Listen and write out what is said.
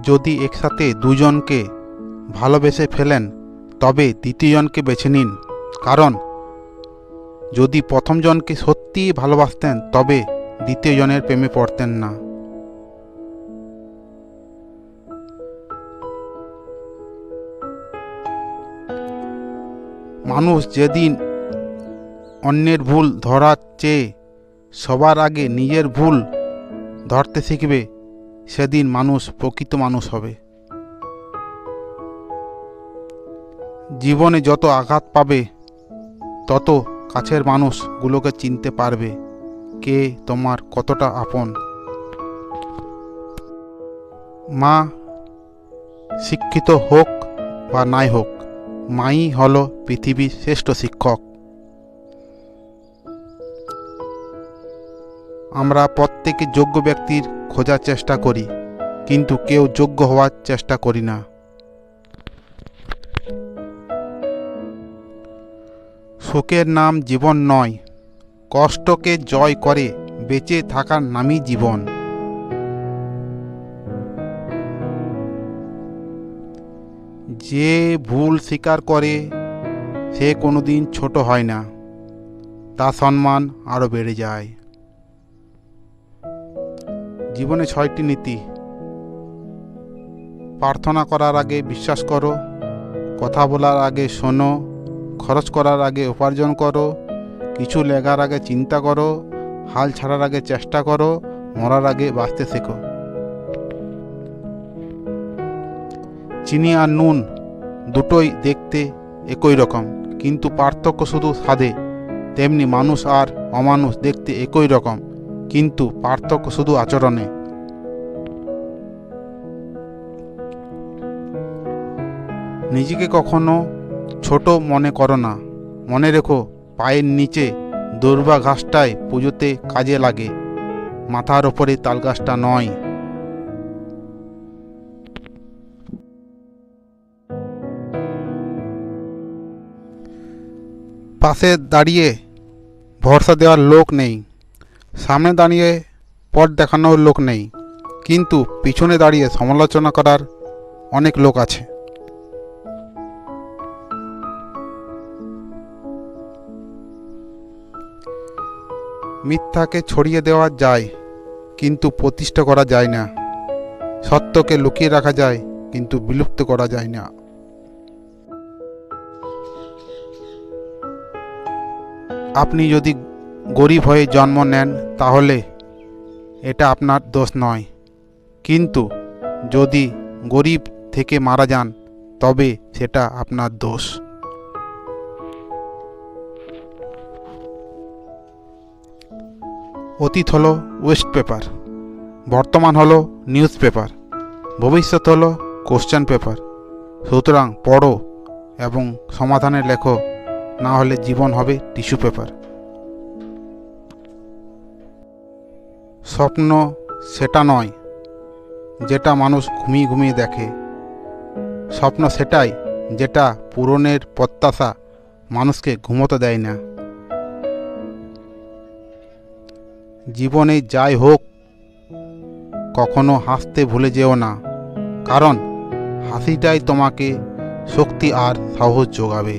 যদি একসাথে দুজনকে ভালোবেসে ফেলেন তবে দ্বিতীয়জনকে বেছে নিন, কারণ যদি প্রথমজনকে সত্যিই ভালোবাসতেন তবে দ্বিতীয়জনের প্রেমে পড়তেন না। মানুষ যেদিন অন্যের ভুল ধরার চেয়ে সবার আগে নিজের ভুল ধরতে শিখবে সেদিন মানুষ প্রকৃত মানুষ হবে। জীবনে যত আঘাত পাবে তত কাছের মানুষগুলোকে চিনতে পারবে কে তোমার কতটা আপন। মা শিক্ষিত হোক বা নাই হোক, মাই হলো পৃথিবীর শ্রেষ্ঠ শিক্ষক। আমরা প্রত্যেকে যোগ্য ব্যক্তির খোঁজার চেষ্টা করি, কিন্তু কেউ যোগ্য হওয়ার চেষ্টা করি না। সুখের নাম জীবন নয়, কষ্টকে জয় করে বেঁচে থাকার নামই জীবন। যে ভুল স্বীকার করে সে কোনোদিন ছোট হয় না, তার সম্মান আরও বেড়ে যায়। জীবনে 6টি নীতি। প্রার্থনা করার আগে বিশ্বাস করো, কথা বলার আগে শোনো, খরচ করার আগে উপার্জন করো, কিছু লেখার আগে চিন্তা করো, হাল ছাড়ার আগে চেষ্টা করো, মরার আগে বাঁচতে শেখো। চিনি আর নুন দুটোই দেখতে একই রকম, কিন্তু পার্থক্য শুধু স্বাদে। তেমনি মানুষ আর অমানুষ দেখতে একই রকম, কিন্তু পার্থক্য শুধু আচরণে। নিজেকে কখনো ছোট মনে করো না। মনে রেখো, পায়ের নিচে দূর্বা ঘাসটাই পুজোতে কাজে লাগে, মাথার ওপরে তালগাছটা নয়। পাশে দাঁড়িয়ে ভরসা দেওয়ার লোক নেই, সামনে দাঁড়িয়ে পথ দেখানোর লোক নেই, কিন্তু পিছনে দাঁড়িয়ে সমালোচনা করার অনেক লোক আছে। মিথ্যাকে ছড়িয়ে দেওয়া যায়, কিন্তু প্রতিষ্ঠা করা যায় না। সত্যকে লুকিয়ে রাখা যায়, কিন্তু বিলুপ্ত করা যায় না। আপনি যদি গরিব হয়ে জন্ম নেন তাহলে এটা আপনার দোষ নয়, কিন্তু যদি গরিব থেকে মারা যান তবে সেটা আপনার দোষ। অতীত হলো ওয়েস্ট পেপার, বর্তমান হলো নিউজ পেপার, ভবিষ্যৎ হলো কোশ্চেন পেপার। সুতরাং পড়ো এবং সমাধানে লেখো, না হলে জীবন হবে টিস্যু পেপার। স্বপ্ন সেটা নয় যেটা মানুষ ঘুমিয়ে ঘুমিয়ে দেখে, স্বপ্ন সেটাই যেটা পূরণের প্রত্যাশা মানুষকে ঘুমোতে দেয় না। জীবনে যাই হোক, কখনো হাসতে ভুলে যেও না, কারণ হাসিটাই তোমাকে শক্তি আর সাহস যোগাবে।